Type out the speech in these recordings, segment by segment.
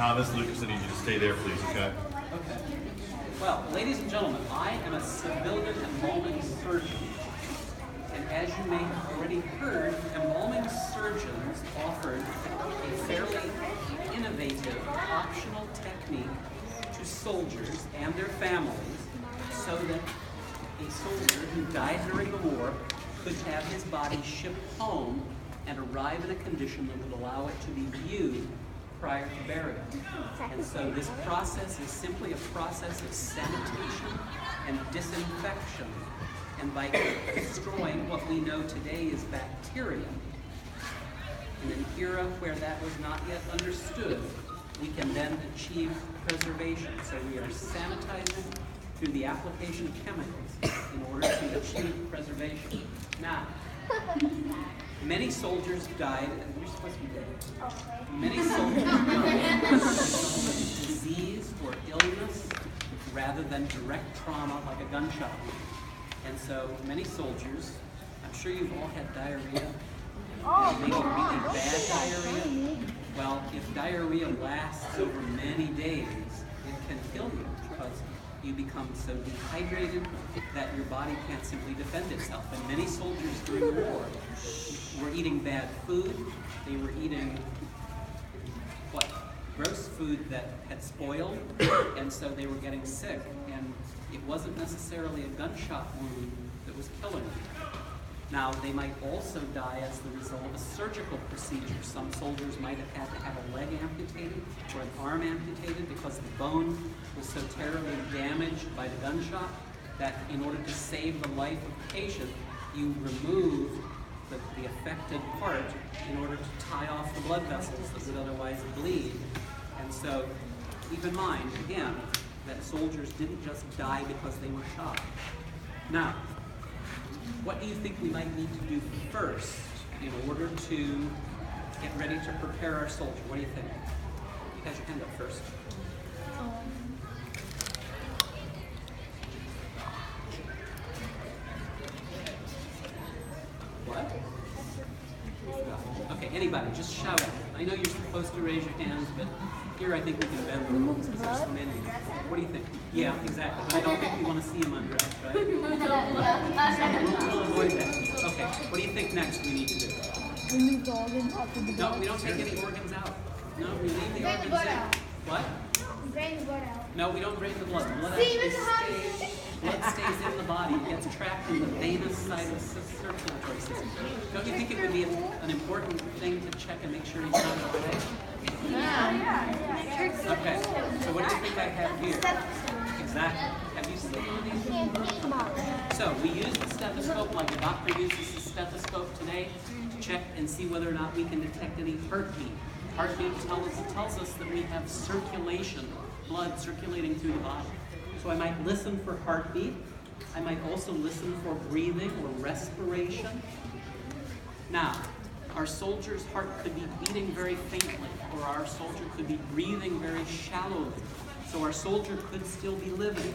Thomas, Lucas, I need you to stay there, please, okay? Okay. Well, ladies and gentlemen, I am a civilian embalming surgeon. And as you may have already heard, embalming surgeons offered a fairly innovative optional technique to soldiers and their families so that a soldier who died during the war could have his body shipped home and arrive in a condition that would allow it to be viewed prior to burial. And so this process is simply a process of sanitation and disinfection. And by destroying what we know today is bacteria, in an era where that was not yet understood, we can then achieve preservation. So we are sanitizing through the application of chemicals in order to achieve preservation. Now, many soldiers died, and you're supposed to be dead. Many soldiers died because of disease or illness rather than direct trauma like a gunshot wound. And so many soldiers, I'm sure you've all had diarrhea, and maybe really bad diarrhea. Well, if diarrhea lasts over many days, it can kill you because you become so dehydrated that your body can't simply defend itself. And many soldiers during the war were eating bad food. They were eating gross food that had spoiled, and so they were getting sick. And it wasn't necessarily a gunshot wound that was killing them. Now, they might also die as the result of a surgical procedure. Some soldiers might have had to have a leg amputated or an arm amputated because the bone was so terribly damaged by the gunshot that in order to save the life of the patient, you remove the affected part in order to tie off the blood vessels that would otherwise bleed. And so keep in mind, again, that soldiers didn't just die because they were shot. Now, what do you think we might need to do first in order to get ready to prepare our soldier? What do you think? You guys your hand up first. What? Okay, anybody, just shout out. I know you're supposed to raise your hands, but here I think we can bend the rules because there's so many. What do you think? Yeah, exactly. But I don't think you want to see them undressed, right? So we'll avoid that. Okay, what do you think next we need to do? Remove the organs out of the No, we don't take any organs out. No, we leave the organs in. What? Drain the blood out. No, we don't drain the blood. Blood stays in the body. It gets trapped in the venous side of the circulatory system. Don't you think it would be an important thing to check and make sure he's not okay? Yeah. Okay, so what do you think I have here? Exactly. Have you seen one of these? So we use the stethoscope like the doctor uses the stethoscope today to check and see whether or not we can detect any heartbeat. Heartbeat tells us that we have circulation, blood circulating through the body. So I might listen for heartbeat. I might also listen for breathing or respiration. Now, our soldier's heart could be beating very faintly, or our soldier could be breathing very shallowly. So our soldier could still be living,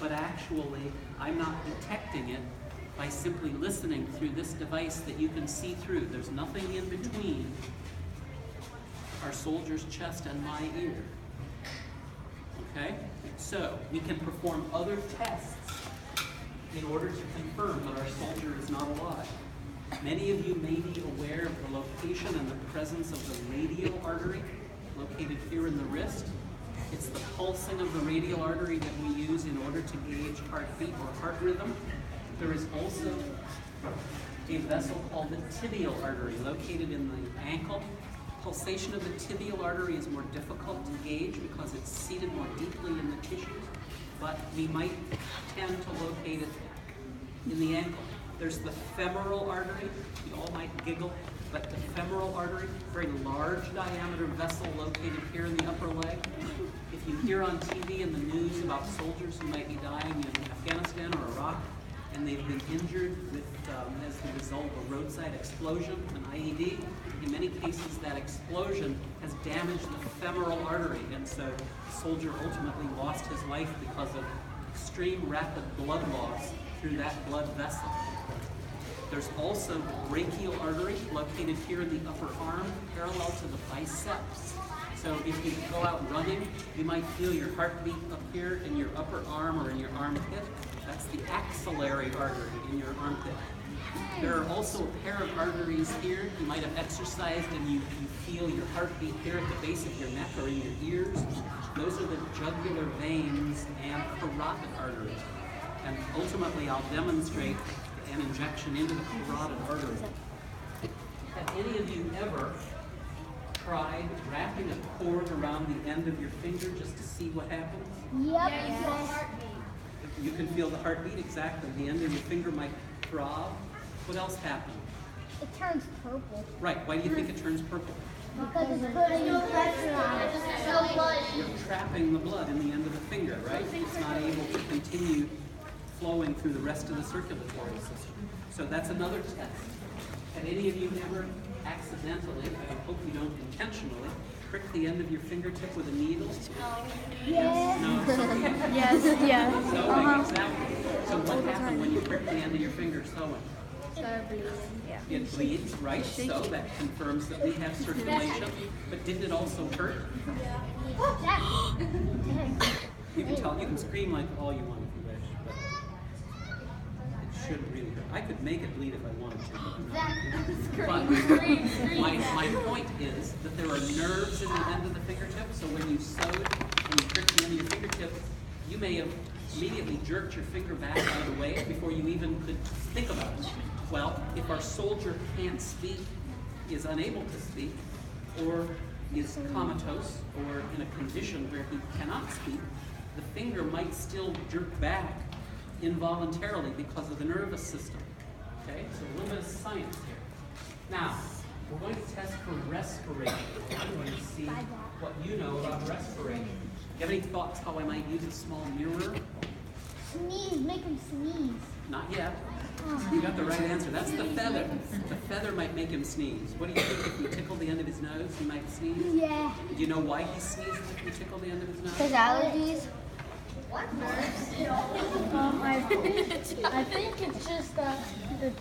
but actually I'm not detecting it by simply listening through this device that you can see through. There's nothing in between our soldier's chest and my ear. Okay? So we can perform other tests in order to confirm that our soldier is not alive. Many of you may be aware of the location and the presence of the radial artery located here in the wrist. It's the pulsing of the radial artery that we use in order to gauge heartbeat or heart rhythm. There is also a vessel called the tibial artery located in the ankle. Pulsation of the tibial artery is more difficult to gauge because it's seated more deeply in the tissues, but we might tend to locate it in the ankle. There's the femoral artery. You all might giggle, but the femoral artery, very large diameter vessel located here in the upper leg. If you hear on TV in the news about soldiers who might be dying in Afghanistan or Iraq, and they've been injured as the result of a roadside explosion, an IED, in many cases that explosion has damaged the femoral artery, and so the soldier ultimately lost his life because of extreme rapid blood loss through that blood vessel. There's also the brachial artery located here in the upper arm, parallel to the biceps. So if you go out running, you might feel your heartbeat up here in your upper arm or in your armpit. That's the axillary artery in your armpit. There are also a pair of arteries here. You might have exercised and you feel your heartbeat here at the base of your neck or in your ears. Those are the jugular veins and carotid arteries. And ultimately, I'll demonstrate an injection into the carotid artery. Have any of you ever tried wrapping a cord around the end of your finger just to see what happens? Yep. You can feel the heartbeat, exactly. The end of your finger might throb. What else happens? It turns purple. Right, why do you think it turns purple? Because it's putting pressure on it. You're trapping the blood in the end of the finger, right? It's not able to continue flowing through the rest of the circulatory system. So that's another test. Have any of you ever accidentally, I hope you don't intentionally, prick the end of your fingertip with a needle? Yes. No, sewing. Yes. Sewing, exactly. So what happened when you prick the end of your finger sewing? It bleeds, right? So that confirms that we have circulation. But didn't it also hurt? You can tell, you can scream like all you want if you wish, but it should really hurt. I could make it bleed if I wanted to, but I'm not. But my point is that there are nerves in the end of the fingertip, so when you sewed and you pricked the end of your fingertip, you may have immediately jerked your finger back out of the way before you even could think about it. Well, if our soldier can't speak, is unable to speak, or is comatose, or in a condition where he cannot speak, the finger might still jerk back involuntarily because of the nervous system. Okay, so a little bit of science here. Now, we're going to test for respiration. I'm going to see what you know about respiration. Do you have any thoughts how I might use a small mirror? Sneeze, make him sneeze. Not yet. You got the right answer. That's the feather. The feather might make him sneeze. What do you think if we tickle the end of his nose, he might sneeze? Yeah. Do you know why he sneezes if we tickle the end of his nose? Because allergies. What? I think it's just that the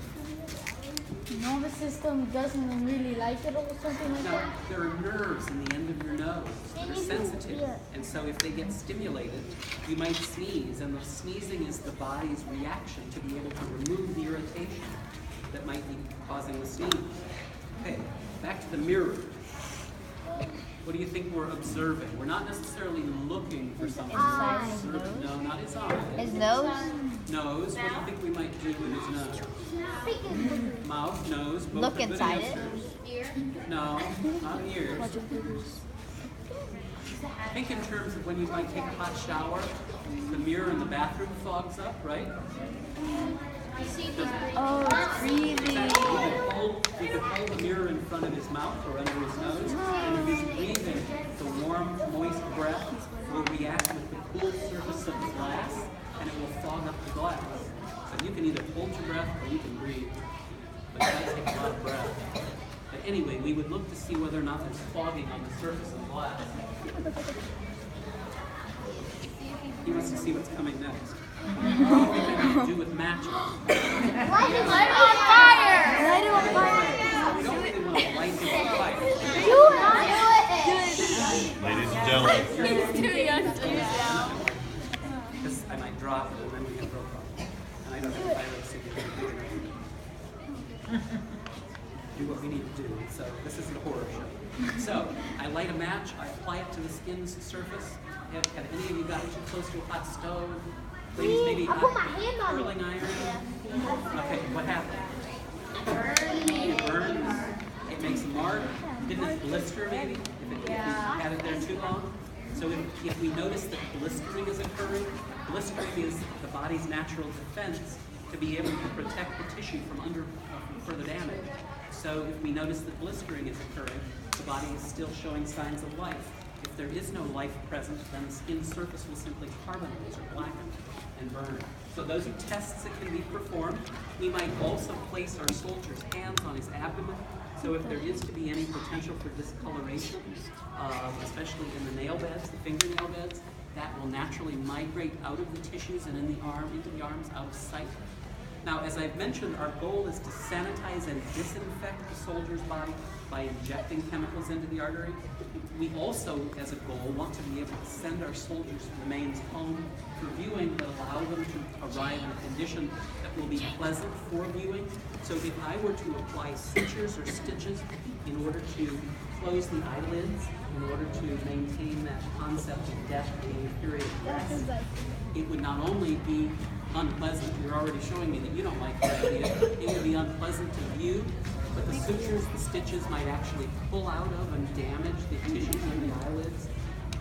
nervous system doesn't really like it or something like Now, that. there are nerves in the end of your nose that are sensitive. Yeah. And so if they get stimulated, you might sneeze. And the sneezing is the body's reaction to be able to remove the irritation that might be causing the sneeze. Okay, back to the mirror. What do you think we're observing? We're not necessarily looking for something. eyes. No, not his eyes. His nose? Nose. What do you think we might do with his nose? Mouth, nose. Both Look are good inside it. answers. No, not ears. Think in terms of when you might take a hot shower, the mirror in the bathroom fogs up, right? Oh, it's breathing. You could hold the mirror in front of his mouth or under his nose, and if he's breathing, the warm, moist breath will react with the cool surface of the glass, and it will fog up the glass. So you can either hold your breath or you can breathe, but it might take a lot of breath. But anyway, we would look to see whether or not there's fogging on the surface of the glass. He wants to see what's coming next. What do you think we could do with matches? Light it on fire! Light it on fire! We don't really want to light him on fire. Do it! Ladies and gentlemen, He's too young to do that. Because I might drop it and then we have real problem. And I don't have fire significant. Do what we need to do. So this is a horror show. So I light a match, I apply it to the skin's surface. Have any of you gotten too close to a hot stove? Ladies, maybe I put my hand on curling it. iron? Okay, what happened? It burns. It makes a mark. Didn't it blister maybe? If you had it there too long? So if we notice that blistering is occurring, blistering is the body's natural defense to be able to protect the tissue from further damage. So if we notice that blistering is occurring, the body is still showing signs of life. If there is no life present, then the skin surface will simply carbonize or blacken and burn. So those are tests that can be performed. We might also place our soldier's hands on his abdomen. So if there is to be any potential for discoloration, especially in the nail beds, the fingernail beds, that will naturally migrate out of the tissues and in the arm, into the arms, out of sight. Now, as I've mentioned, our goal is to sanitize and disinfect the soldier's body by injecting chemicals into the artery. We also, as a goal, want to be able to send our soldiers' remains home for viewing that allow them to arrive in a condition that will be pleasant for viewing. So if I were to apply sutures or stitches in order to close the eyelids, in order to maintain that concept of death being a period of rest, it would not only be unpleasant, you're already showing me that you don't like that idea, it would be unpleasant to view, but the sutures, the stitches might actually pull out of and damage the tissues in the eyelids,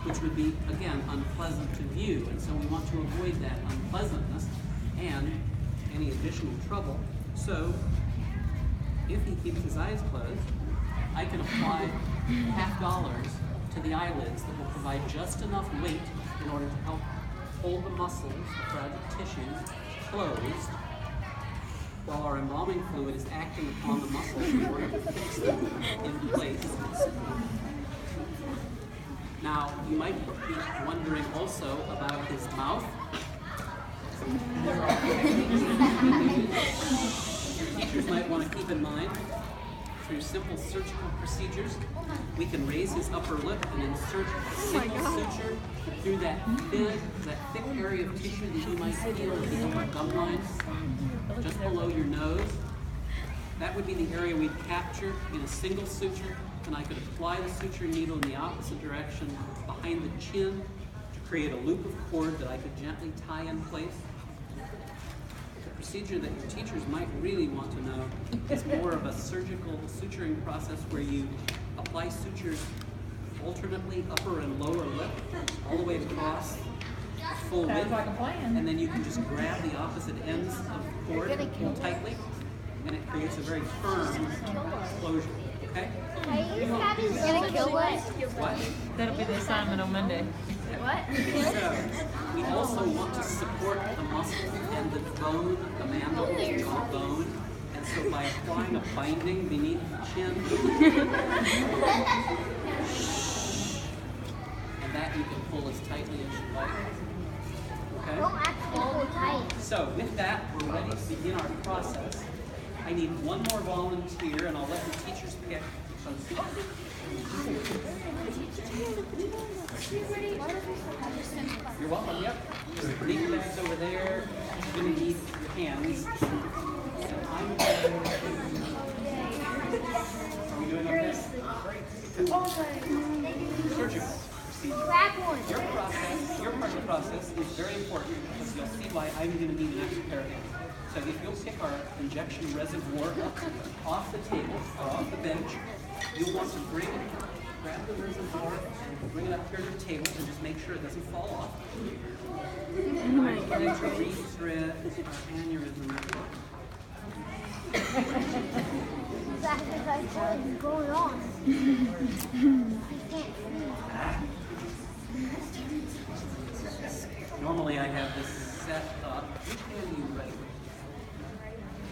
which would be, again, unpleasant to view. And so we want to avoid that unpleasantness and any additional trouble. So if he keeps his eyes closed, I can apply $50 to the eyelids that will provide just enough weight in order to help hold the muscles, the fragile tissues, closed, while our embalming fluid is acting upon the muscles in order to fix them in place. Now, you might be wondering also about his mouth. Your teachers might want to keep in mind, through simple surgical procedures, we can raise his upper lip and insert a single suture through that thick area of tissue that you might feel in the upper gum line, just below your nose. That would be the area we'd capture in a single suture, and I could apply the suture needle in the opposite direction behind the chin to create a loop of cord that I could gently tie in place. Procedure that your teachers might really want to know is more of a surgical suturing process where you apply sutures alternately upper and lower lip all the way across full width, and then you can just grab the opposite ends of the cord real tightly, and it creates a very firm closure. Okay? Gonna kill us? What? That'll be the assignment on Monday. What? So, we also want to support the muscle and the bone, the mandible, the jawbone, and so by applying a binding beneath the chin, and that you can pull as tightly as you like. Okay? So, with that, we're ready to begin our process. I need one more volunteer, and I'll let the teachers pick. You're welcome, yep. Just leave your bags over there. You're going to need your hands. And I'm going to... Are we doing okay? Surgical procedure. Your part of the process is very important because you'll see why I'm going to need an extra pair of hands. So if you'll pick our injection reservoir up off the table or off the bench, you'll want to grab the reservoir and bring it up here to the table and just make sure it doesn't fall off. I'm going to re-thread our aneurysm. What's going on? Normally I have this set up. Which hand are you ready with?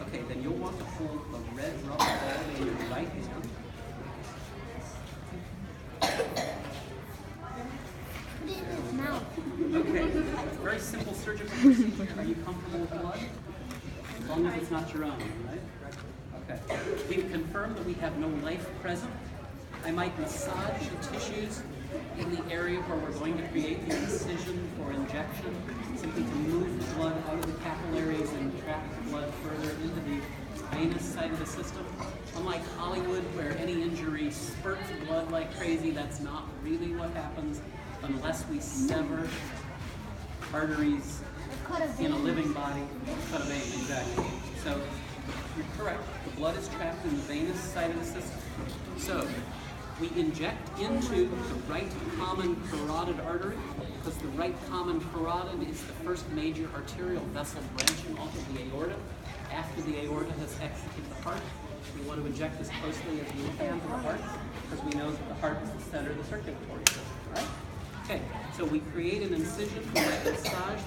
Okay, then you'll want to hold the red rubber ball in your right hand. Okay, very simple surgical procedure. Are you comfortable with blood? As long as it's not your own, right? Okay. We've confirmed that we have no life present. I might massage the tissues in the area where we're going to create the incision for injection, simply to move the blood out of the capillaries and trap the blood further into the venous side of the system. Unlike Hollywood, where any injury spurts blood like crazy, that's not really what happens unless we sever arteries in a living body. Cut a vein, exactly. So you're correct. The blood is trapped in the venous side of the system. So we inject into the right common carotid artery because the right common carotid is the first major arterial vessel branching off of the aorta. After the aorta has exited the heart, we want to inject as closely as we can to the heart because we know that the heart is the center of the circulatory system, right? Okay, so we create an incision, we massage